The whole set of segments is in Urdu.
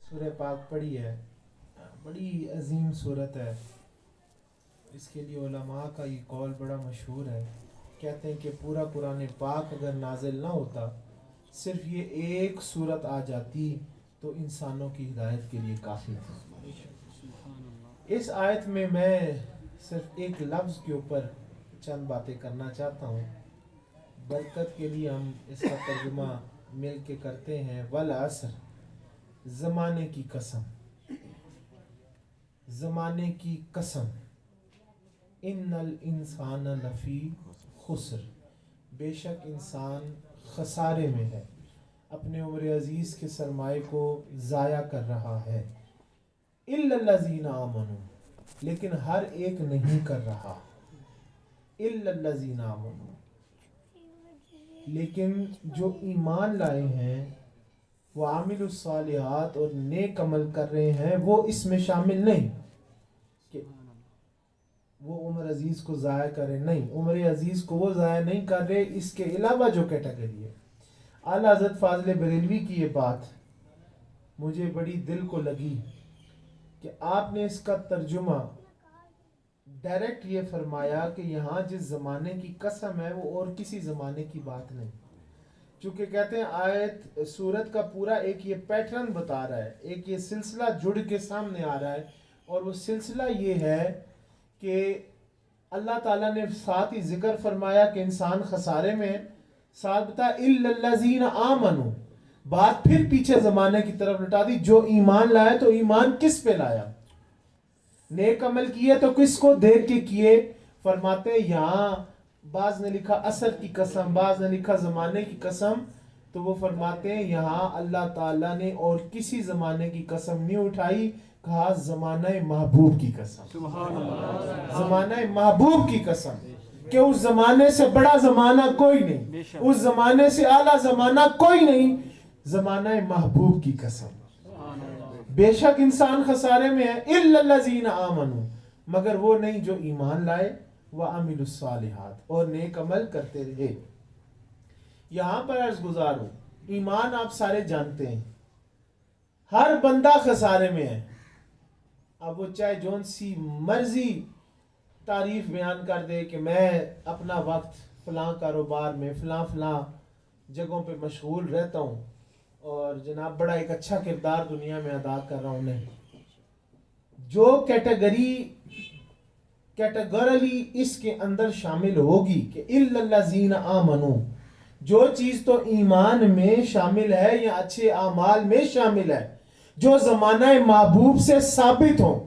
سورہ پاک پڑھی ہے، بڑی عظیم صورت ہے. اس کے لیے علماء کا یہ قول بڑا مشہور ہے. کہتے ہیں کہ پورا قرآن پاک اگر نازل نہ ہوتا، صرف یہ ایک صورت آ جاتی تو انسانوں کی ہدایت کے لیے کافی تھی. اس آیت میں صرف ایک لفظ کے اوپر چند باتیں کرنا چاہتا ہوں. برکت کے لیے ہم اس کا ترجمہ مل کے کرتے ہیں. والعصر، زمانے کی قسم، زمانے کی قسم. ان الانسان لفی خسر، بے شک انسان خسارے میں ہے، اپنے عمر عزیز کے سرمائے کو ضائع کر رہا ہے. الا الذین آمنوا، لیکن ہر ایک نہیں کر رہا. الا الذین آمنوا، لیکن جو ایمان لائے ہیں، وہ عامل الصالحات اور نیک عمل کر رہے ہیں، وہ اس میں شامل نہیں کہ وہ عمر عزیز کو ضائع کرے. نہیں، عمر عزیز کو وہ ضائع نہیں کر رہے. اس کے علاوہ جو کیٹیگری ہے، اعلیٰ حضرت فاضل بریلوی کی یہ بات مجھے بڑی دل کو لگی کہ آپ نے اس کا ترجمہ ڈائریکٹ یہ فرمایا کہ یہاں جس زمانے کی قسم ہے وہ اور کسی زمانے کی بات نہیں. چونکہ کہتے ہیں آیت سورت کا پورا ایک یہ پیٹرن بتا رہا ہے، ایک یہ سلسلہ جڑ کے سامنے آ رہا ہے، اور وہ سلسلہ یہ ہے کہ اللہ تعالیٰ نے ساتھ ہی ذکر فرمایا کہ انسان خسارے میں ہے، ساتھ بتا الا الذین آمنوا، بات پھر پیچھے زمانے کی طرف لٹا دی. جو ایمان لائے تو ایمان کس پہ لایا؟ نیک عمل کیے تو کس کو دیکھ کے کیے؟ فرماتے ہیں یہاں بعض نے لکھا اثر کی قسم، بعض نے لکھا زمانے کی قسم. تو وہ فرماتے ہیں یہاں اللہ تعالیٰ نے اور کسی زمانے کی قسم نہیں اٹھائی، کہا زمانہ محبوب کی قسم. سبحان اللہ، زمانہ محبوب کی قسم، کہ اس زمانے سے بڑا زمانہ کوئی نہیں، اس زمانے سے اعلیٰ زمانہ کوئی نہیں. زمانہ محبوب کی قسم، بے شک انسان خسارے میں ہے. الا الذین آمنوا، مگر وہ نہیں جو ایمان لائے، وعملوا الصالحات، اور نیک عمل کرتے رہے. یہاں پر عرض گزار ہوں، ایمان آپ سارے جانتے ہیں، ہر بندہ خسارے میں ہے. اب وہ چاہے جون سی مرضی تعریف بیان کر دے کہ میں اپنا وقت فلاں کاروبار میں فلاں جگہوں پہ مشغول رہتا ہوں اور جناب بڑا ایک اچھا کردار دنیا میں ادا کر رہا ہوں. نہیں، جو کیٹیگریلی اس کے اندر شامل ہوگی کہ الا الذین آمنوا، جو چیز تو ایمان میں شامل ہے یا اچھے اعمال میں شامل ہے، جو زمانہ محبوب سے ثابت ہوں،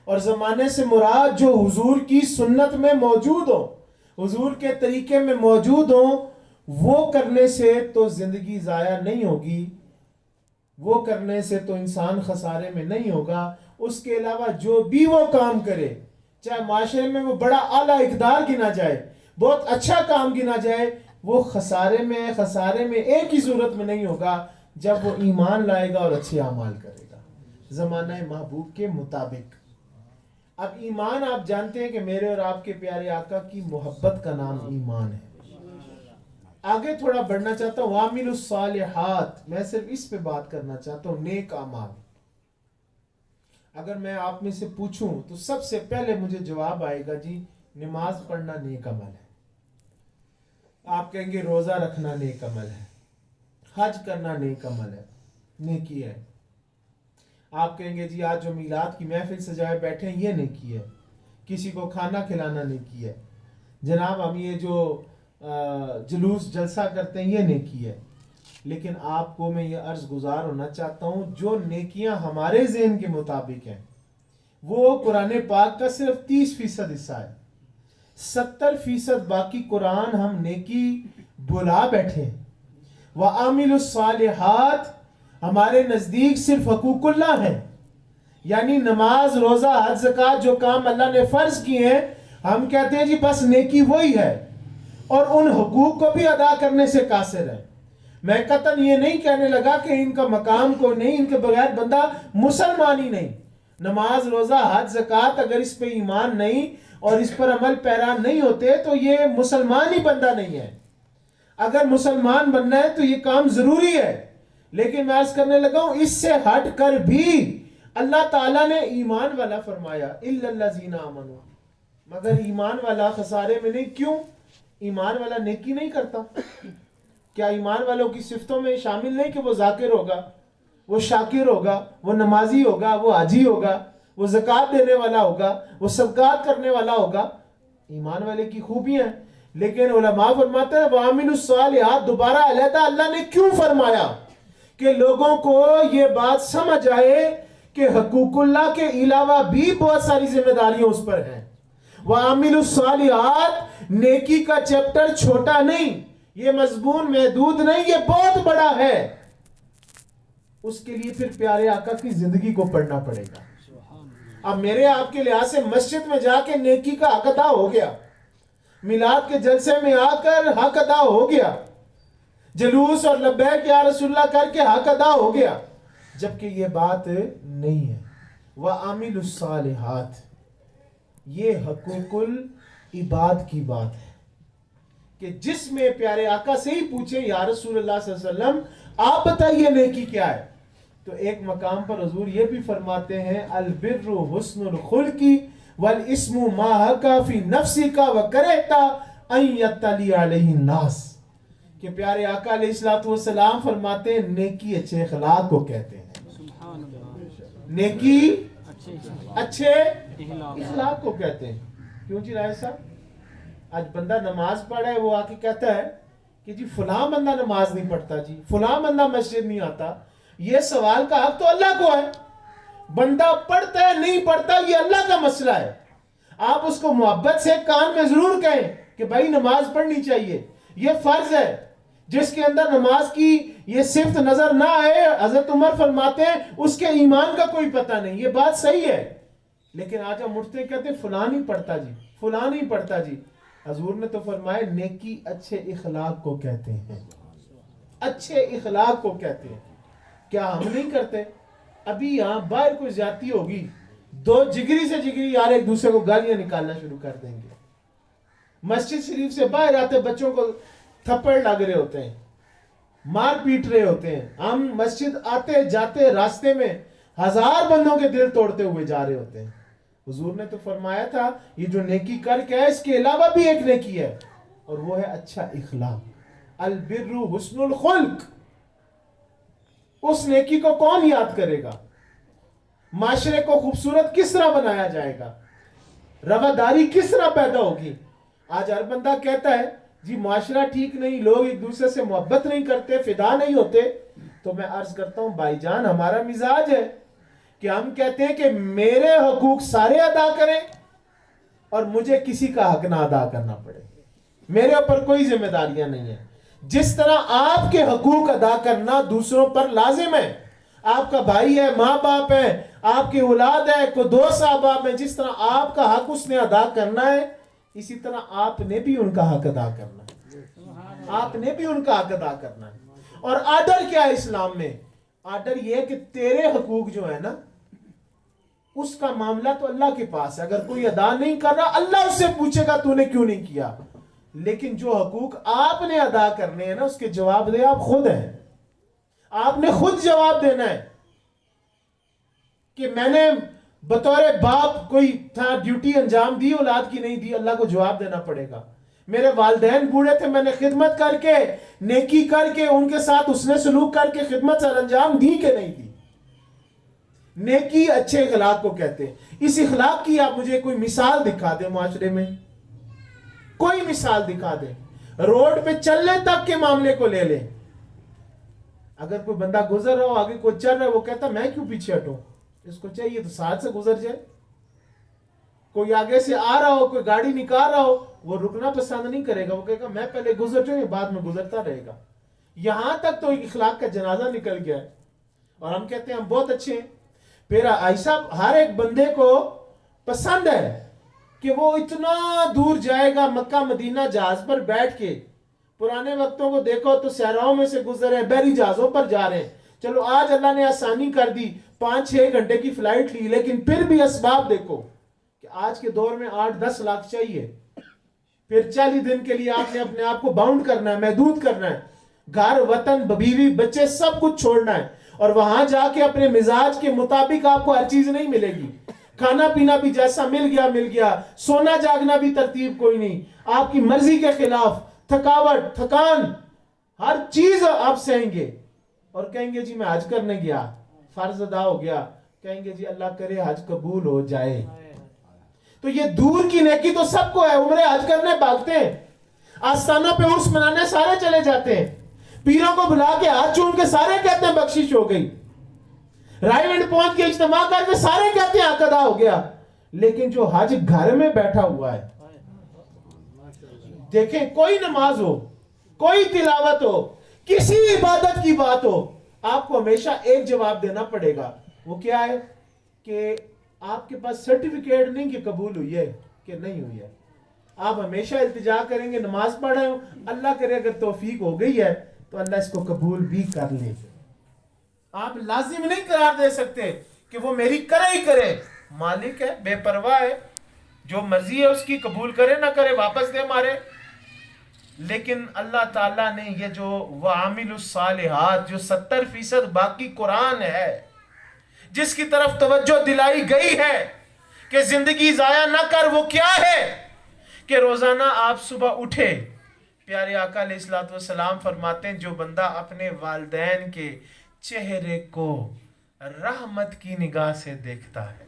اور زمانے سے مراد جو حضور کی سنت میں موجود ہو، حضور کے طریقے میں موجود ہوں، وہ کرنے سے تو زندگی ضائع نہیں ہوگی، وہ کرنے سے تو انسان خسارے میں نہیں ہوگا. اس کے علاوہ جو بھی وہ کام کرے، چاہے معاشرے میں وہ بڑا اعلیٰ اقدار گنا جائے، بہت اچھا کام گنا جائے، وہ خسارے میں ایک ہی صورت میں نہیں ہوگا، جب وہ ایمان لائے گا اور اچھے اعمال کرے گا زمانہ محبوب کے مطابق. اب ایمان آپ جانتے ہیں کہ میرے اور آپ کے پیارے آقا کی محبت کا نام ایمان ہے. آگے تھوڑا بڑھنا چاہتا ہوں. وعملوا الصالحات، میں صرف اس پہ بات کرنا چاہتا ہوں، نیک اعمال. اگر میں آپ میں سے پوچھوں تو سب سے پہلے مجھے جواب آئے گا جی نماز پڑھنا نیک عمل ہے. آپ کہیں گے روزہ رکھنا نیک عمل ہے، حج کرنا نیک عمل ہے، نیکی ہے. آپ کہیں گے جی آج جو میلاد کی محفل سجائے بیٹھے ہیں یہ نیکی ہے، کسی کو کھانا کھلانا نیکی ہے، جناب ہم یہ جو جلوس جلسہ کرتے ہیں یہ نیکی ہے. لیکن آپ کو میں یہ عرض گزار ہونا چاہتا ہوں، جو نیکیاں ہمارے ذہن کے مطابق ہیں وہ قرآن پاک کا صرف 30% حصہ ہے. 70% باقی قرآن ہم نیکی بلا بیٹھے ہیں. وَعَامِلُوا الصَّالِحَاتِ ہمارے نزدیک صرف حقوق اللہ ہیں، یعنی نماز، روزہ، حج، زکوٰۃ، جو کام اللہ نے فرض کیے ہیں، ہم کہتے ہیں جی بس نیکی وہی ہے، اور ان حقوق کو بھی ادا کرنے سے قاصر ہے. میں قطعاً یہ نہیں کہنے لگا کہ ان کا مقام کو نہیں، ان کے بغیر بندہ مسلمان ہی نہیں. نماز، روزہ، حج، زکوٰۃ اگر اس پہ ایمان نہیں اور اس پر عمل پیرا نہیں ہوتے تو یہ مسلمان ہی بندہ نہیں ہے. اگر مسلمان بننا ہے تو یہ کام ضروری ہے، لیکن میں عرض کرنے لگا ہوں اس سے ہٹ کر بھی اللہ تعالیٰ نے ایمان والا فرمایا الا الذین آمنوا، مگر ایمان والا خسارے میں نہیں. کیوں؟ ایمان والا نیکی نہیں کرتا. کیا ایمان والوں کی صفتوں میں شامل نہیں کہ وہ ذاکر ہوگا، وہ شاکر ہوگا، وہ نمازی ہوگا، وہ حاجی ہوگا، وہ زکوٰۃ دینے والا ہوگا، وہ صدقات کرنے والا ہوگا؟ ایمان والے کی خوبیاں ہیں. لیکن علماء فرماتے ہیں وَعَمِلُوا الصَّالِحَاتِ، دوبارہ علیحدہ اللہ نے کیوں فرمایا؟ کہ لوگوں کو یہ بات سمجھ آئے کہ حقوق اللہ کے علاوہ بھی بہت ساری ذمہ داریاں اس پر ہیں. وَعَمِلُوا الصَّالِحَاتِ، نیکی کا چیپٹر چھوٹا نہیں، یہ مضمون محدود نہیں، یہ بہت بڑا ہے. اس کے لیے پھر پیارے آقا کی زندگی کو پڑھنا پڑے گا. اب میرے آپ کے لحاظ سے مسجد میں جا کے نیکی کا حق ادا ہو گیا، میلاد کے جلسے میں آ کر حق ادا ہو گیا، جلوس اور لبیک یا رسول اللہ کر کے حق ادا ہو گیا، جبکہ یہ بات نہیں ہے. وَعَمِلُوا الصَّالِحَاتِ، یہ حقوق العباد کی بات ہے کہ جس میں پیارے آقا سے ہی پوچھیں یا رسول اللہ صلی اللہ علیہ وسلم آپ بتائیے نیکی کیا ہے. تو ایک مقام پر حضور یہ بھی فرماتے ہیں البر حسن الخلق والاسم ما حکا فی نفسک وکرہت ان یطلع علیہ الناس، کہ پیارے آقا علیہ الصلوۃ والسلام فرماتے ہیں نیکی اچھے اخلاق کو کہتے ہیں. نیکی اچھے اخلاق کو کہتے ہیں. کیوں جی رائے صاحب؟ آج بندہ نماز پڑھا ہے، وہ آ کے کہتا ہے کہ جی فلاں بندہ نماز نہیں پڑھتا، جی فلاں بندہ مسجد نہیں آتا. یہ سوال کا حق تو اللہ کو ہے. بندہ پڑھتا ہے نہیں پڑھتا یہ اللہ کا مسئلہ ہے. آپ اس کو محبت سے کان میں ضرور کہیں کہ بھائی نماز پڑھنی چاہیے، یہ فرض ہے. جس کے اندر نماز کی یہ صفت نظر نہ آئے، حضرت عمر فرماتے ہیں اس کے ایمان کا کوئی پتہ نہیں. یہ بات صحیح ہے. لیکن آج ہم اٹھتے ہیں کہتے ہیں فلاں نہیں پڑھتا جی، فلاں نہیں پڑھتا جی. حضور نے تو فرمایا نیکی اچھے اخلاق کو کہتے ہیں، اچھے اخلاق کو کہتے ہیں. کیا ہم نہیں کرتے؟ ابھی یہاں باہر کوئی زیادتی ہوگی، دو جگری سے جگری یار ایک دوسرے کو گالیاں نکالنا شروع کر دیں گے. مسجد شریف سے باہر آتے بچوں کو تھپڑ لگ رہے ہوتے ہیں، مار پیٹ رہے ہوتے ہیں. ہم مسجد آتے جاتے راستے میں ہزار بندوں کے دل توڑتے ہوئے جا رہے ہوتے ہیں. حضور نے تو فرمایا تھا یہ جو نیکی کر کے ہے اس کے علاوہ بھی ایک نیکی ہے، اور وہ ہے اچھا اخلاق. البر حسن الخلق. اس نیکی کو کون یاد کرے گا؟ معاشرے کو خوبصورت کس طرح بنایا جائے گا؟ رواداری کس طرح پیدا ہوگی؟ آج ہر بندہ کہتا ہے جی معاشرہ ٹھیک نہیں، لوگ ایک دوسرے سے محبت نہیں کرتے، فدا نہیں ہوتے. تو میں عرض کرتا ہوں بھائی جان ہمارا مزاج ہے کہ ہم کہتے ہیں کہ میرے حقوق سارے ادا کریں اور مجھے کسی کا حق نہ ادا کرنا پڑے. میرے اوپر کوئی ذمہ داریاں نہیں ہیں. جس طرح آپ کے حقوق ادا کرنا دوسروں پر لازم ہے، آپ کا بھائی ہے، ماں باپ ہے، آپ کی اولاد ہے، کوئی دوست احباب ہے، جس طرح آپ کا حق اس نے ادا کرنا ہے اسی طرح آپ نے بھی ان کا حق ادا کرنا ہے. آپ نے بھی ان کا حق ادا کرنا ہے. اور آرڈر کیا ہے اسلام میں؟ آرڈر یہ ہے کہ تیرے حقوق جو ہے نا اس کا معاملہ تو اللہ کے پاس ہے. اگر کوئی ادا نہیں کر رہا اللہ اس سے پوچھے گا تو نے کیوں نہیں کیا. لیکن جو حقوق آپ نے ادا کرنے ہیں نا اس کے جواب دے آپ خود ہیں. آپ نے خود جواب دینا ہے کہ میں نے بطور باپ کوئی تھا ڈیوٹی انجام دی، اولاد کی نہیں دی، اللہ کو جواب دینا پڑے گا. میرے والدین بوڑھے تھے، میں نے خدمت کر کے نیکی کر کے ان کے ساتھ اس نے سلوک کر کے خدمت سر انجام دی کہ نہیں دی. نیکی اچھے اخلاق کو کہتے ہیں. اس اخلاق کی آپ مجھے کوئی مثال دکھا دیں معاشرے میں، کوئی مثال دکھا دیں. روڈ پہ چلنے تک کے معاملے کو لے لیں. اگر کوئی بندہ گزر رہا ہو آگے کوئی چل رہا ہے وہ کہتا میں کیوں پیچھے ہٹوں، اس کو چاہیے تو ساتھ سے گزر جائے. کوئی آگے سے آ رہا ہو، کوئی گاڑی نکال رہا ہو، وہ رکنا پسند نہیں کرے گا، وہ کہے گا میں پہلے گزر جاؤں یہ بعد میں گزرتا رہے گا. یہاں تک تو ایک اخلاق کا جنازہ نکل گیا ہے اور ہم کہتے ہیں ہم بہت اچھے ہیں. پھر ایسا ہر ایک بندے کو پسند ہے کہ وہ اتنا دور جائے گا مکہ مدینہ جہاز پر بیٹھ کے. پرانے وقتوں کو دیکھو تو صحراؤں میں سے گزر رہے ہیں، بحری جہازوں پر جا رہے ہیں. چلو آج اللہ نے آسانی کر دی، 5-6 گھنٹے کی فلائٹ لی، لیکن پھر بھی اسباب دیکھو کہ آج کے دور میں 8-10 لاکھ چاہیے. پھر 40 دن کے لیے آپ نے اپنے آپ کو باؤنڈ کرنا ہے، محدود کرنا ہے. گھر وطن بیوی بچے سب کچھ چھوڑنا ہے، اور وہاں جا کے اپنے مزاج کے مطابق آپ کو ہر چیز نہیں ملے گی. کھانا پینا بھی جیسا مل گیا، سونا جاگنا بھی ترتیب کوئی نہیں، آپ کی مرضی کے خلاف، تھکاوٹ تھکان ہر چیز آپ سہیں گے. اور کہیں گے جی میں حج کرنے گیا، فرض ادا ہو گیا، کہیں گے جی اللہ کرے حج قبول ہو جائے. تو یہ دور کی نیکی تو سب کو ہے. عمرے حج کرنے بھاگتے ہیں، آستانہ پہ عرس منانے سارے چلے جاتے ہیں، پیروں کو بلا کے ہاتھ چوم کے سارے کہتے ہیں بخشش ہو گئی، رائے ونڈ پہنچ کے اجتماع کر کے سارے کہتے ہیں حق ادا ہو گیا. لیکن جو حج گھر میں بیٹھا ہوا ہے، دیکھیں کوئی نماز ہو، کوئی تلاوت ہو، کسی عبادت کی بات ہو، آپ کو ہمیشہ ایک جواب دینا پڑے گا. وہ کیا ہے کہ آپ کے پاس سرٹیفکیٹ نہیں کہ قبول ہوئی ہے کہ نہیں ہوئی ہے. آپ ہمیشہ التجا کریں گے نماز پڑھ رہے ہو، اللہ کرے اگر توفیق ہو گئی ہے تو اللہ اس کو قبول بھی کر لے. آپ لازم نہیں قرار دے سکتے کہ وہ میری کرے ہی کرے. مالک ہے، بے پرواہ ہے، جو مرضی ہے اس کی قبول کرے نہ کرے واپس دے مارے. لیکن اللہ تعالیٰ نے یہ جو وَعَامِلُ الصَّالِحَاتِ جو 70% باقی قرآن ہے، جس کی طرف توجہ دلائی گئی ہے کہ زندگی ضائع نہ کر، وہ کیا ہے کہ روزانہ آپ صبح اٹھے. پیارے آقا علیہ الصلوۃ والسلام فرماتے ہیں جو بندہ اپنے والدین کے چہرے کو رحمت کی نگاہ سے دیکھتا ہے،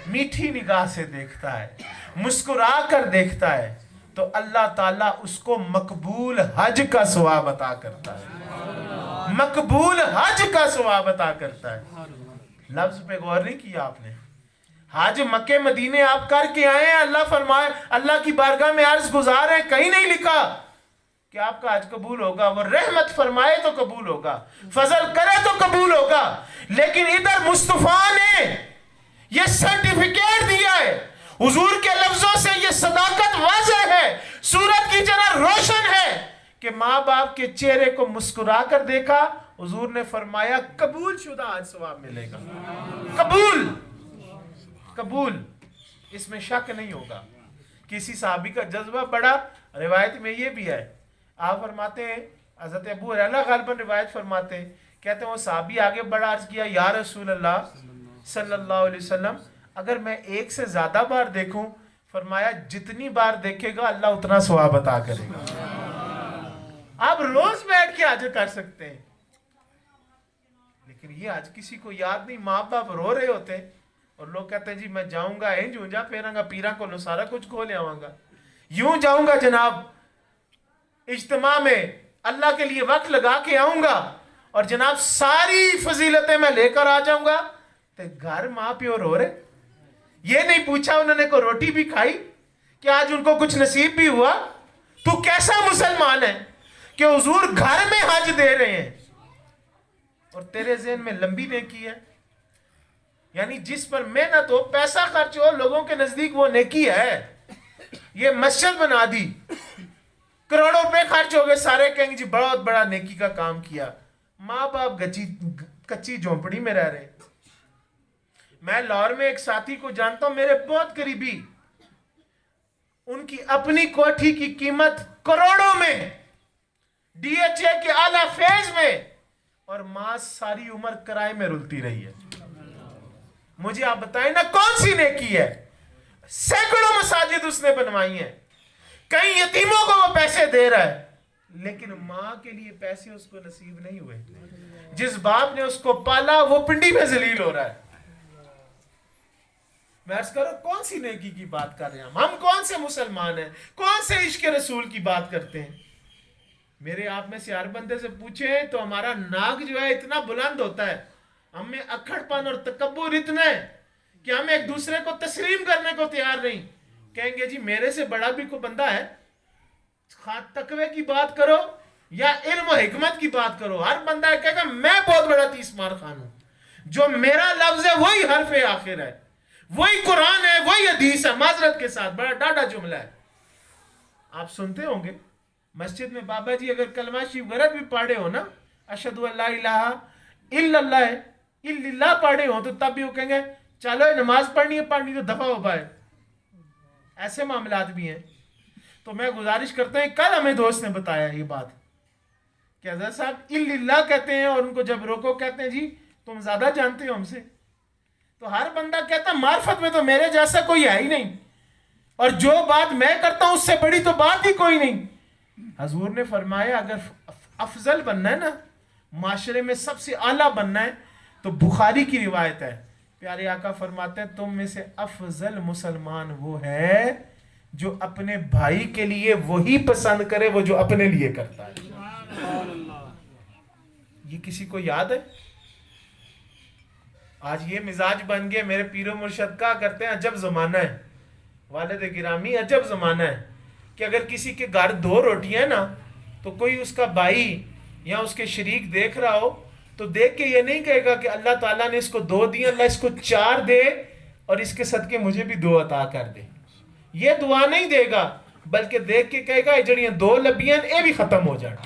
میٹھی نگاہ سے دیکھتا ہے، مسکرا کر دیکھتا ہے، تو اللہ تعالیٰ اس کو مقبول حج کا ثواب عطا کرتا ہے. مقبول حج کا ثواب عطا کرتا ہے. لفظ پہ غور نہیں کیا آپ نے؟ حج مکہ مدینے آپ کر کے آئے ہیں، اللہ فرمائے اللہ کی بارگاہ میں عرض گزار ہیں، کہیں نہیں لکھا کہ آپ کا حج قبول ہوگا. وہ رحمت فرمائے تو قبول ہوگا، فضل کرے تو قبول ہوگا. لیکن ادھر مصطفیٰ نے یہ سرٹیفکیٹ دیا ہے، حضور کے لفظوں سے یہ صداقت واضح ہے، سورت کی طرح روشن ہے کہ ماں باپ کے چہرے کو مسکرا کر دیکھا، حضور نے فرمایا قبول شدہ حج ثواب ملے گا. قبول قبول، اس میں شک نہیں ہوگا. کسی صحابی کا جذبہ بڑا، روایت میں یہ بھی ہے، آپ فرماتے ہیں حضرت ابو ہریرہ غالباً روایت فرماتے ہیں، کہتے ہیں وہ صحابی آگے بڑا عرض کیا یا رسول اللہ صلی اللہ علیہ وسلم اگر میں ایک سے زیادہ بار دیکھوں، فرمایا جتنی بار دیکھے گا اللہ اتنا ثواب عطا کرے گا. آپ روز بیٹھ کے حج کر سکتے ہیں، لیکن یہ حج کسی کو یاد نہیں. ماں باپ رو رہے ہوتے ہیں اور لوگ کہتے ہیں جی میں جاؤں گا انج ہوں جا پھیراں گا پیراں کو لو سارا کچھ کھو لے آواں گا، یوں جاؤں گا جناب اجتماع میں اللہ کے لیے وقت لگا کے آؤں گا اور جناب ساری فضیلتیں میں لے کر آ جاؤں گا. تو گھر ماں پیو رو رہے، یہ نہیں پوچھا انہوں نے کو روٹی بھی کھائی کہ آج ان کو کچھ نصیب بھی ہوا. تو کیسا مسلمان ہے کہ حضور گھر میں حج دے رہے ہیں اور تیرے ذہن میں لمبی نیکی ہے؟ یعنی جس پر محنت ہو، پیسہ خرچ ہو، لوگوں کے نزدیک وہ نیکی ہے. یہ مسجد بنا دی، کروڑوں روپے خرچ ہو گئے، سارے کہیں گے جی بہت بڑا نیکی کا کام کیا. ماں باپ کچی جھونپڑی میں رہ رہے. میں لاہور میں ایک ساتھی کو جانتا ہوں، میرے بہت قریبی، ان کی اپنی کوٹھی کی قیمت کروڑوں میں، ڈی ایچ اے کے اعلیٰ فیز میں، اور ماں ساری عمر کرائے میں رلتی رہی ہے. مجھے آپ بتائیں نا کون سی نیکی ہے؟ سینکڑوں مساجد اس نے بنوائی ہیں، کئی یتیموں کو وہ پیسے دے رہا ہے، لیکن ماں کے لیے پیسے اس کو نصیب نہیں ہوئے. جس باپ نے اس کو پالا وہ پنڈی میں ذلیل ہو رہا ہے. میں عرض کرو کون سی نیکی کی بات کر رہے ہیں ہم کون سے مسلمان ہیں؟ کون سے عشق رسول کی بات کرتے ہیں؟ میرے آپ میں سے ہر بندے سے پوچھیں تو ہمارا ناک جو ہے اتنا بلند ہوتا ہے، ہم میں اکھڑ پن اور تکبر اتنا ہے کہ ہم ایک دوسرے کو تسلیم کرنے کو تیار نہیں. کہیں گے جی میرے سے بڑا بھی کوئی بندہ ہے، تقوی کی بات کرو یا علم و حکمت کی بات کرو، ہر بندہ کہے گا میں بہت بڑا تیس مار خان ہوں، جو میرا لفظ ہے وہی حرف آخر ہے، وہی قرآن ہے، وہی حدیث ہے. معذرت کے ساتھ بڑا ڈاڈا جملہ ہے. آپ سنتے ہوں گے مسجد میں بابا جی اگر کلمہ شریف غلط بھی پڑھے ہو نا، اشہد ان لا الہ الا اللہ الا اللہ پڑھے ہو، تو تب بھی وہ کہیں گے چلو نماز پڑھنی تو دفع ہو پائے. ایسے معاملات بھی ہیں. تو میں گزارش کرتا ہوں، کل ہمیں دوست نے بتایا یہ بات کہ حضرت صاحب اللہ کہتے ہیں اور ان کو جب روکو کہتے ہیں جی تم زیادہ جانتے ہو ہم سے. تو ہر بندہ کہتا ہے معرفت میں تو میرے جیسا کوئی ہے ہی نہیں, اور جو بات میں کرتا ہوں اس سے بڑی تو بات ہی کوئی نہیں. حضور نے فرمایا اگر افضل بننا ہے نا, معاشرے میں سب سے اعلیٰ بننا ہے, تو بخاری کی روایت ہے, پیارے آقا فرماتے ہیں تم میں سے افضل مسلمان وہ ہے جو اپنے بھائی کے لیے وہی پسند کرے وہ جو اپنے لیے کرتا ہے. یہ کسی کو یاد ہے؟ آج یہ مزاج بن گیا. میرے پیر و مرشد کا کرتے ہیں عجب زمانہ ہے والد گرامی, عجب زمانہ ہے کہ اگر کسی کے گھر 2 روٹیاں ہیں نا تو کوئی اس کا بھائی یا اس کے شریک دیکھ رہا ہو تو دیکھ کے یہ نہیں کہے گا کہ اللہ تعالیٰ نے اس کو 2 دی, اللہ اس کو 4 دے اور اس کے صدقے مجھے بھی 2 عطا کر دے. یہ دعا نہیں دے گا, بلکہ دیکھ کے کہے گا یہ جڑیاں 2 لبیاں اے بھی ختم ہو جائیں.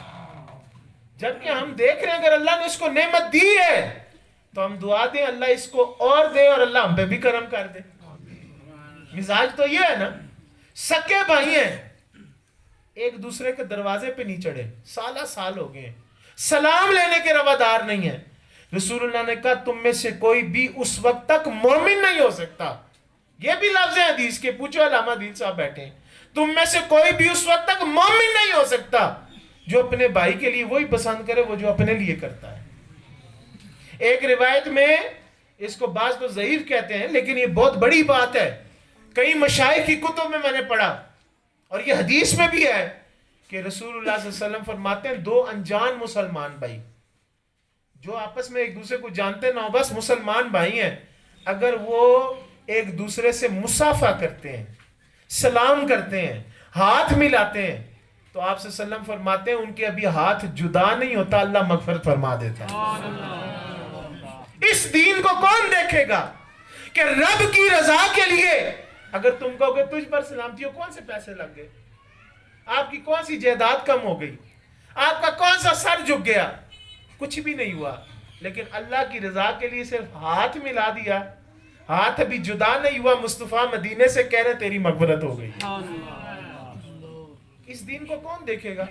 جبکہ ہم دیکھ رہے ہیں اگر اللہ نے اس کو نعمت دی ہے تو ہم دعا دیں اللہ اس کو اور دے اور اللہ ہم پہ بھی کرم کر دے. مزاج تو یہ ہے نا, سکے بھائی ہیں, ایک دوسرے کے دروازے پہ نہیں چڑھے, سال ہو گئے ہیں, سلام لینے کے روادار نہیں ہیں. رسول اللہ نے کہا تم میں سے کوئی بھی اس وقت تک مومن نہیں ہو سکتا. یہ بھی لفظ ہے حدیث کے, پوچھو علامہ دین صاحب بیٹھے ہیں, تم میں سے کوئی بھی اس وقت تک مومن نہیں ہو سکتا جو اپنے بھائی کے لیے وہی پسند کرے وہ جو اپنے لیے کرتا ہے. ایک روایت میں اس کو بعض تو ضعیف کہتے ہیں لیکن یہ بہت بڑی بات ہے, کئی مشائخ کی کتب میں نے پڑھا اور یہ حدیث میں بھی ہے کہ رسول اللہ صلی اللہ علیہ وسلم فرماتے ہیں 2 انجان مسلمان بھائی جو آپس میں ایک دوسرے کو جانتے نہ ہو, بس مسلمان بھائی ہیں, اگر وہ ایک دوسرے سے مصافحہ کرتے ہیں, سلام کرتے ہیں, ہاتھ ملاتے ہیں, تو آپ صلی اللہ علیہ وسلم فرماتے ہیں ان کے ابھی ہاتھ جدا نہیں ہوتا, اللہ مغفرت فرما دیتا ہے. اس دین کو کون دیکھے گا کہ رب کی رضا کے لیے اگر تم کہو کہ تجھ پر سلامتی ہو, کون سے پیسے لگ گئے, آپ کی کون سی جائیداد کم ہو گئی, آپ کا کون سا سر جھک گیا, کچھ بھی نہیں ہوا, لیکن اللہ کی رضا کے لیے صرف ہاتھ ملا دیا, ہاتھ ابھی جدا نہیں ہوا, مصطفیٰ مدینے سے کہہ رہے تیری مغفرت ہو گئی. اس دین کو کون دیکھے گا؟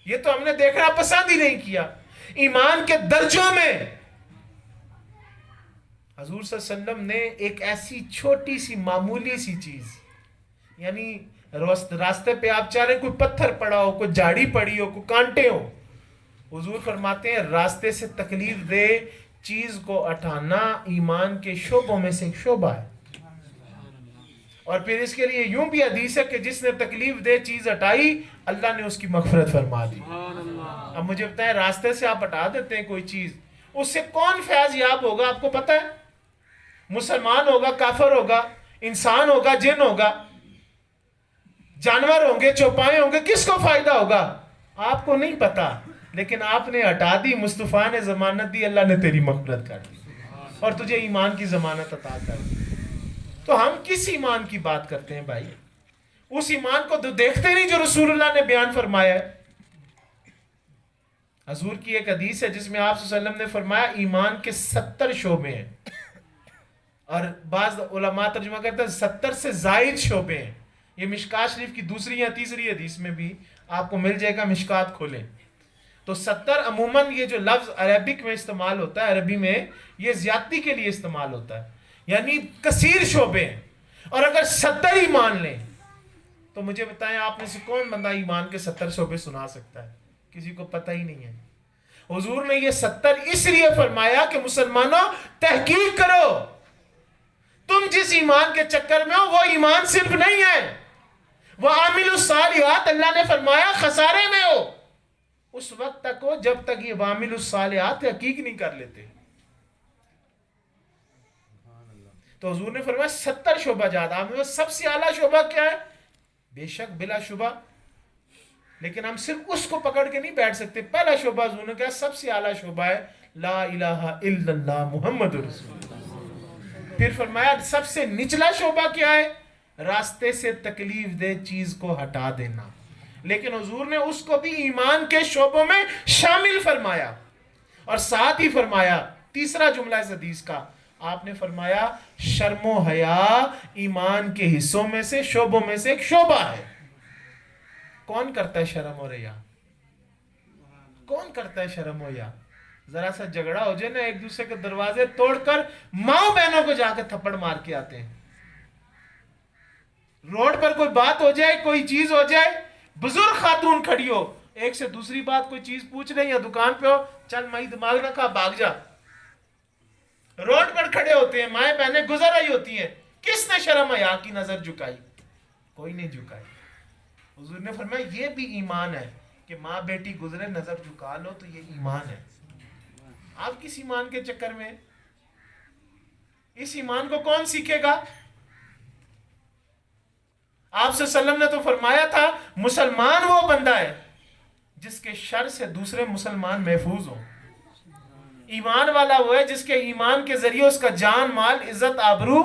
یہ تو ہم نے دیکھنا پسند ہی نہیں کیا. ایمان کے درجوں میں حضور صلی اللہ علیہ وسلم نے ایک ایسی چھوٹی سی معمولی سی چیز, یعنی راستے پہ آپ چاہ رہے ہیں کوئی پتھر پڑا ہو, کوئی جھاڑی پڑی ہو, کوئی کانٹے ہو, حضور فرماتے ہیں راستے سے تکلیف دے چیز کو ہٹانا ایمان کے شعبوں میں سے ایک شعبہ ہے. اور پھر اس کے لیے یوں بھی حدیث ہے کہ جس نے تکلیف دے چیز ہٹائی اللہ نے اس کی مغفرت فرما دی. اب مجھے بتائیں راستے سے آپ ہٹا دیتے ہیں کوئی چیز, اس سے کون فیض یاب ہوگا آپ کو پتہ ہے؟ مسلمان ہوگا, کافر ہوگا, انسان ہوگا, جن ہوگا, جانور ہوں گے, چوپائے ہوں گے, کس کو فائدہ ہوگا آپ کو نہیں پتا, لیکن آپ نے ہٹا دی, مصطفیٰ نے ضمانت دی, اللہ نے تیری مغفرت کر دی اور تجھے ایمان کی ضمانت عطا کر دی. تو ہم کس ایمان کی بات کرتے ہیں بھائی؟ اس ایمان کو تو دیکھتے نہیں جو رسول اللہ نے بیان فرمایا ہے. حضور کی ایک حدیث ہے جس میں آپ صلی اللہ علیہ وسلم نے فرمایا ایمان کے 70 شعبے ہیں, اور بعض علماء ترجمہ کرتے ہیں 70 سے زائد شعبے ہیں. یہ مشکات شریف کی دوسری یا تیسری حدیث میں بھی آپ کو مل جائے گا, مشکات کھولیں تو 70. عموماً یہ جو لفظ عربک میں استعمال ہوتا ہے, عربی میں یہ زیادتی کے لیے استعمال ہوتا ہے, یعنی کثیر شعبے ہیں. اور اگر 70 ہی مان لیں تو مجھے بتائیں آپ میں سے کون بندہ ایمان کے 70 شعبے سنا سکتا ہے؟ کسی کو پتہ ہی نہیں ہے. حضور نے یہ 70 اس لیے فرمایا کہ مسلمانوں تحقیق کرو, تم جس ایمان کے چکر میں ہو وہ ایمان صرف نہیں ہے, وہ عامل الصالحات اللہ نے فرمایا خسارے میں ہو. اس وقت تک ہو جب تک یہ عامل الصالحات تحقیق نہیں کر لیتے. تو حضور نے فرمایا 70 شعبہ جات, آپ میں سب سے اعلیٰ شعبہ کیا ہے؟ بے شک بلا شبہ, لیکن ہم صرف اس کو پکڑ کے نہیں بیٹھ سکتے. پہلا شعبہ حضور نے کہا سب سے اعلیٰ شعبہ ہے لا الہ الا اللہ محمد رسول اللہ. پھر فرمایا سب سے نچلا شعبہ کیا ہے؟ راستے سے تکلیف دہ چیز کو ہٹا دینا. لیکن حضور نے اس کو بھی ایمان کے شعبوں میں شامل فرمایا, اور ساتھ ہی فرمایا تیسرا جملہ اس حدیث کا, آپ نے فرمایا شرم و حیا ایمان کے حصوں میں سے, شعبوں میں سے ایک شعبہ ہے. کون کرتا ہے شرم و حیا؟ کون کرتا ہے شرم و یا؟ ذرا سا جھگڑا ہو جائے نا، ایک دوسرے کے دروازے توڑ کر ماؤں بہنوں کو جا کے تھپڑ مار کے آتے ہیں. روڈ پر کوئی بات ہو جائے، کوئی چیز ہو جائے، بزرگ خاتون کھڑی ہو، ایک سے دوسری بات کوئی چیز پوچھ رہے یا دکان پہ ہو، چل مائی دماغ نہ کھا، بھاگ جا. روڈ پر کھڑے ہوتے ہیں، مائیں بہنیں گزر رہی ہوتی ہیں، کس نے شرم حیا کی نظر جھکائی؟ کوئی نہیں جھکائی. حضور نے فرمایا یہ بھی ایمان ہے کہ ماں بیٹی گزرے نظر جھکا لو، تو یہ ایمان ہے. آپ کس ایمان کے چکر میں؟ اس ایمان کو کون سیکھے گا؟ آپ صلی اللہ علیہ وسلم نے تو فرمایا تھا مسلمان وہ بندہ ہے جس کے شر سے دوسرے مسلمان محفوظ ہوں. ایمان والا وہ ہے جس کے ایمان کے ذریعے اس کا جان مال عزت آبرو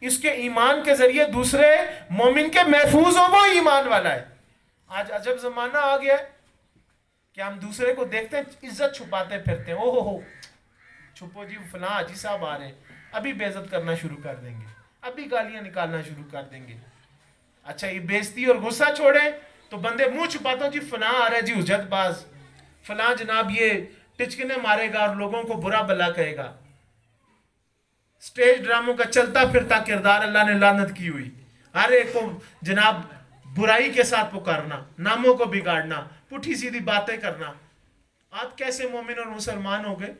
اس کے ایمان کے ذریعے دوسرے مومن کے محفوظ ہوں، وہ ایمان والا ہے. آج عجب زمانہ آ گیا ہے کہ ہم دوسرے کو دیکھتے ہیں عزت چھپاتے پھرتے ہیں. او ہو چھپو جی، فلاں حاجی صاحب آ رہے ہیں، ابھی بے عزت کرنا شروع کر دیں گے، ابھی گالیاں نکالنا شروع کر دیں گے. اچھا یہ بےزتی اور غصہ چھوڑیں تو بندے منہ چھپاتا ہوں جی فلاں آ رہا ہے جی حجت باز، فلاں جناب یہ ٹچکنے مارے گا اور لوگوں کو برا بلا کہے گا. سٹیج ڈراموں کا چلتا پھرتا کردار اللہ نے لعنت کی ہوئی. ہر ایک کو جناب برائی کے ساتھ پکارنا، ناموں کو بگاڑنا، پٹھی سیدھی باتیں کرنا. آپ کیسے مومن اور مسلمان ہو گئے؟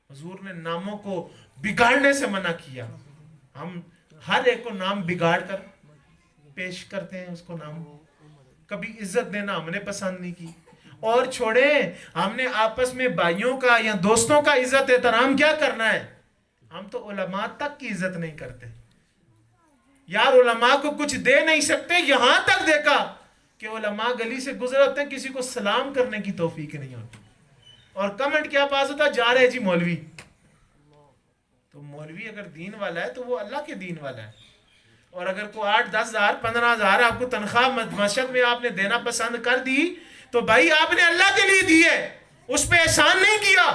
حضور نے ناموں کو بگاڑنے سے منع کیا. ہم ہر ایک کو نام بگاڑ کر پیش کرتے ہیں اس کو نام. کبھی عزت دینا ہم نے پسند نہیں کی. اور چھوڑیں، ہم نے آپس میں بھائیوں کا یا دوستوں کا عزت احترام کیا کرنا ہے؟ ہم تو علماء تک کی عزت نہیں کرتے. یار علماء کو کچھ دے نہیں سکتے، یہاں تک دیکھا کہ علماء گلی سے گزر ہوتے ہیں، کسی کو سلام کرنے کی توفیق نہیں ہوتی. اور کمنٹ کیا پاس ہوتا جا رہے جی مولوی. تو مولوی اگر دین والا ہے تو وہ اللہ کے دین والا ہے. اور اگر کوئی 8-10 ہزار 15 ہزار آپ کو تنخواہ مسجد میں آپ نے دینا پسند کر دی تو بھائی آپ نے اللہ کے لیے دی ہے، اس پہ احسان نہیں کیا.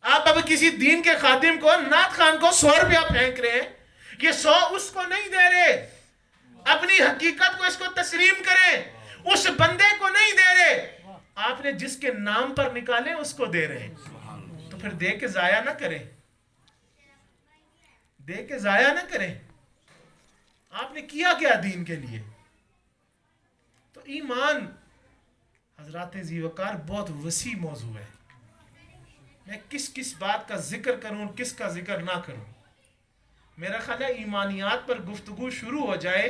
آپ اب کسی دین کے خادم کو، نعت خان کو 100 روپیہ پھینک رہے ہیں، یہ 100 اس کو نہیں دے رہے. اپنی حقیقت کو اس کو تسلیم کریں، اس بندے کو نہیں دے رہے، آپ نے جس کے نام پر نکالے اس کو دے رہے ہیں. تو پھر دے کے ضائع نہ کریں، دے کے ضائع نہ کریں. آپ نے کیا کیا دین کے لیے؟ تو ایمان حضرات ذی وقار بہت وسیع موضوع ہے. میں کس کس بات کا ذکر کروں اور کس کا ذکر نہ کروں. میرا خیال ہے ایمانیات پر گفتگو شروع ہو جائے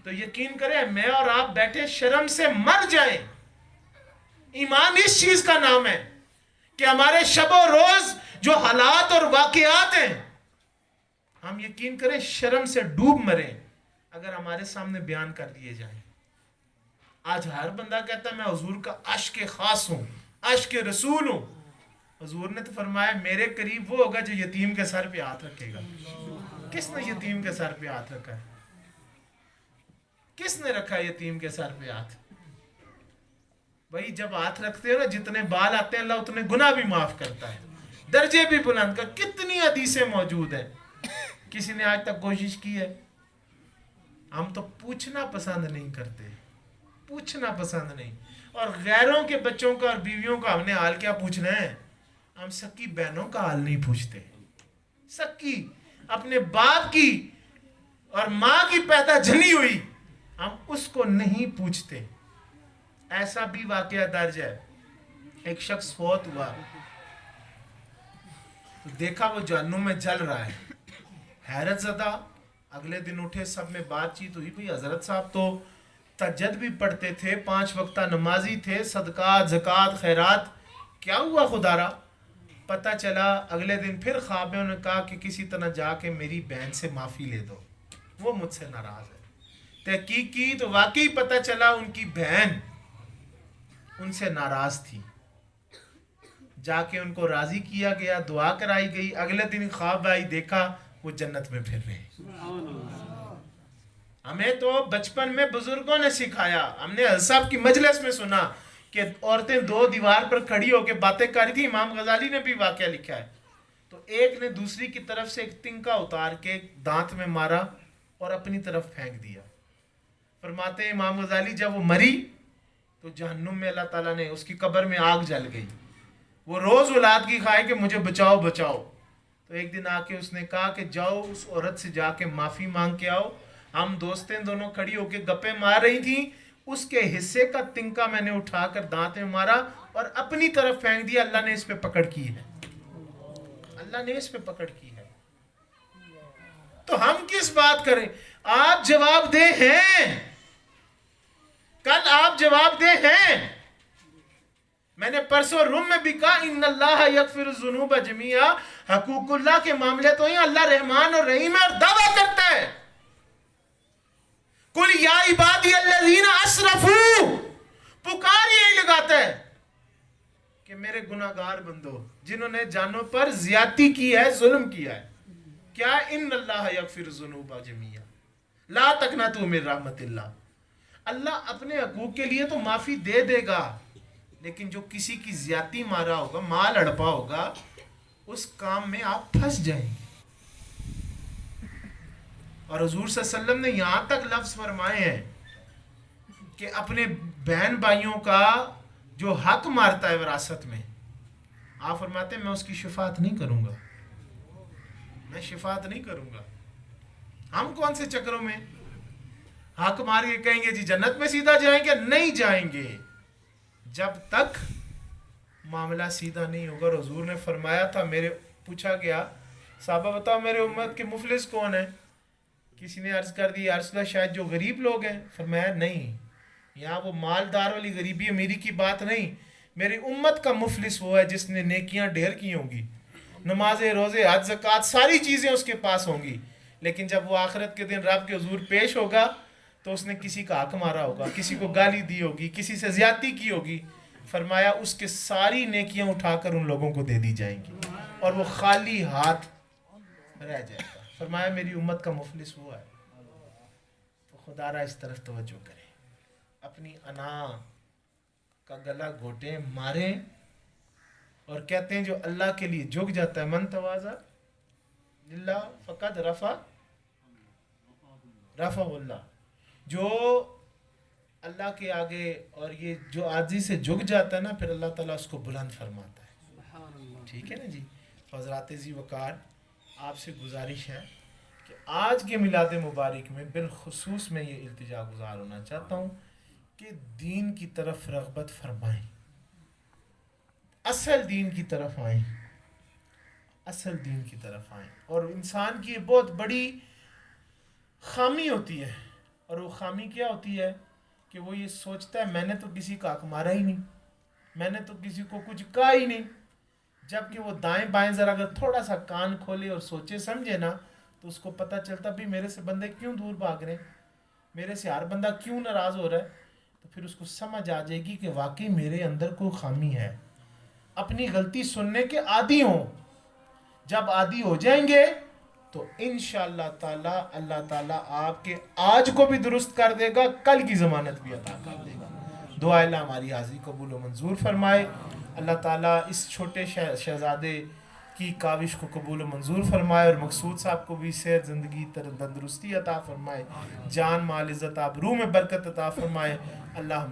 تو یقین کریں میں اور آپ بیٹھے شرم سے مر جائیں. ایمان اس چیز کا نام ہے کہ ہمارے شب و روز جو حالات اور واقعات ہیں، ہم یقین کریں شرم سے ڈوب مریں اگر ہمارے سامنے بیان کر دیے جائیں. آج ہر بندہ کہتا ہے میں حضور کا عشق خاص ہوں، عشق رسول ہوں. حضور نے تو فرمایا میرے قریب وہ ہوگا جو یتیم کے سر پہ ہاتھ رکھے گا. کس نے یتیم کے سر پہ ہاتھ رکھا ہے؟ کس نے رکھا ہے یتیم کے سر پہ ہاتھ؟ بھائی جب ہاتھ رکھتے ہو نا، جتنے بال آتے ہیں اللہ اتنے گناہ بھی معاف کرتا ہے، درجے بھی بلند کر. کتنی حدیثیں موجود ہیں، کسی نے آج تک کوشش کی ہے؟ ہم تو پوچھنا پسند نہیں کرتے، پوچھنا پسند نہیں. اور غیروں کے بچوں کا اور بیویوں کا ہم نے حال کیا پوچھنا ہے؟ ہم سکی بہنوں کا حال نہیں پوچھتے. سکی اپنے باپ کی اور ماں کی پیدا جنی ہوئی، ہم اس کو نہیں پوچھتے. ایسا بھی واقعہ درج ہے، ایک شخص فوت ہوا تو دیکھا وہ جہنم میں جل رہا ہے، حیرت زدہ. اگلے دن اٹھے، سب میں بات چیت ہوئی، بھئی حضرت صاحب تو تہجد بھی پڑھتے تھے، 5 وقتہ نمازی تھے، صدقات زکوٰۃ خیرات، کیا ہوا خدا را؟ پتہ چلا اگلے دن پھر خواب میں انہوں نے کہا کہ کسی طرح جا کے میری بہن سے معافی لے دو، وہ مجھ سے ناراض ہے. تحقیق کی تو واقعی پتہ چلا ان کی بہن ان سے ناراض تھی. جا کے ان کو راضی کیا گیا، دعا کرائی گئی. اگلے دن خواب آئی، دیکھا وہ جنت میں پھر رہے. ہمیں تو بچپن میں بزرگوں نے سکھایا، ہم نے حضرت صاحب کی مجلس میں سنا کہ عورتیں 2 دیوار پر کھڑی ہو کے باتیں کر رہی تھی. امام غزالی نے بھی واقعہ لکھا ہے. تو ایک نے دوسری کی طرف سے ایک تنکا اتار کے دانت میں مارا اور اپنی طرف پھینک دیا. فرماتے ہیں امام غزالی جب وہ مری تو جہنم میں اللہ تعالیٰ نے اس کی قبر میں آگ جل گئی. وہ روز اولاد کی کھائے کہ مجھے بچاؤ بچاؤ. تو ایک دن آ کے اس نے کہا کہ جاؤ اس عورت سے جا کے معافی مانگ کے آؤ. ہم دوستیں دونوں کھڑی ہو کے گپے مار رہی تھیں, اس کے حصے کا تنکا میں نے اٹھا کر دانت میں مارا اور اپنی طرف پھینک دیا. اللہ نے اس پہ پکڑ کی ہے, اللہ نے اس پہ پکڑ کی ہے. تو ہم کس بات کریں؟ آپ جواب دہ ہیں, کل آپ جواب دہ ہیں. میں نے پرسوں روم میں بھی کہا ان اللہ یغفر الذنوب جميعا, حقوق اللہ کے معاملے تو ہیں, اللہ رحمان اور رحیم ہے اور دعویٰ کرتا ہے قل یا عبادی الذین اسرفوا, پکار یہی لگاتا ہے کہ میرے گناہگار بندو جنہوں نے جانوں پر زیادتی کی ہے, ظلم کیا ہے. کیا ان اللہ یغفر الذنوب جميعا لا تقنطوا من رحمت اللہ. اللہ اپنے حقوق کے لیے تو معافی دے دے گا, لیکن جو کسی کی زیادتی مارا ہوگا, مال ہڑپا ہوگا, اس کام میں آپ پھنس جائیں گے. اور حضور صلی اللہ علیہ وسلم نے یہاں تک لفظ فرمائے ہیں کہ اپنے بہن بھائیوں کا جو حق مارتا ہے وراثت میں, آپ فرماتے ہیں میں اس کی شفاعت نہیں کروں گا, میں شفاعت نہیں کروں گا. ہم کون سے چکروں میں حق مار کے کہیں گے جی جنت میں سیدھا جائیں گے؟ نہیں جائیں گے جب تک معاملہ سیدھا نہیں ہوگا. اور حضور نے فرمایا تھا, میرے پوچھا گیا صحابہ بتاؤ میرے امت کے مفلس کون ہیں؟ کسی نے عرض کر دی یا رسول اللہ شاید جو غریب لوگ ہیں. فرمایا نہیں, یہاں وہ مالدار والی غریبی امیری کی بات نہیں. میری امت کا مفلس وہ ہے جس نے نیکیاں ڈھیر کی ہوں گی, نمازیں روزے حج زکوٰۃ ساری چیزیں اس کے پاس ہوں گی, لیکن جب وہ آخرت کے دن رب کے حضور پیش ہوگا تو اس نے کسی کا حق مارا ہوگا, کسی کو گالی دی ہوگی, کسی سے زیادتی کی ہوگی. فرمایا اس کے ساری نیکیاں اٹھا کر ان لوگوں کو دے دی جائیں گی اور وہ خالی ہاتھ رہ جائے گا. فرمایا میری امت کا مفلس وہ ہے. تو خدا را اس طرف توجہ کریں, اپنی انا کا گلا گھوٹیں ماریں اور کہتے ہیں جو اللہ کے لیے جھک جاتا ہے, من تواضع للہ فقد رفع اللہ, جو اللہ کے آگے اور یہ جو عاجزی سے جھک جاتا ہے نا, پھر اللہ تعالیٰ اس کو بلند فرماتا ہے. ٹھیک ہے نا جی. حضرات ذی وقار, آپ سے گزارش ہے کہ آج کے میلاد مبارک میں بالخصوص میں یہ التجا گزار ہونا چاہتا ہوں کہ دین کی طرف رغبت فرمائیں, اصل دین کی طرف آئیں, اصل دین کی طرف آئیں. اور انسان کی بہت بڑی خامی ہوتی ہے, اور وہ خامی کیا ہوتی ہے کہ وہ یہ سوچتا ہے میں نے تو کسی کا حق مارا ہی نہیں, میں نے تو کسی کو کچھ کہا ہی نہیں. جبکہ وہ دائیں بائیں ذرا اگر تھوڑا سا کان کھولے اور سوچے سمجھے نا, تو اس کو پتہ چلتا بھی میرے سے بندے کیوں دور بھاگ رہے ہیں, میرے سے ہر بندہ کیوں ناراض ہو رہا ہے. تو پھر اس کو سمجھ آ جائے گی کہ واقعی میرے اندر کوئی خامی ہے. اپنی غلطی سننے کے عادی ہوں, جب عادی ہو جائیں گے تو انشاءاللہ تعالی اللہ تعالیٰ آپ کے آج کو بھی درست کر دے گا, کل کی ضمانت بھی عطا کر دے گا. دعا اللہ ہماری حاضری قبول و منظور فرمائے. اللہ تعالیٰ اس چھوٹے شہزادے کی کاوش کو قبول و منظور فرمائے, اور مقصود صاحب کو بھی صحت زندگی تندرستی عطا فرمائے, جان مال عزت آبرو میں برکت عطا فرمائے. اللہ ہم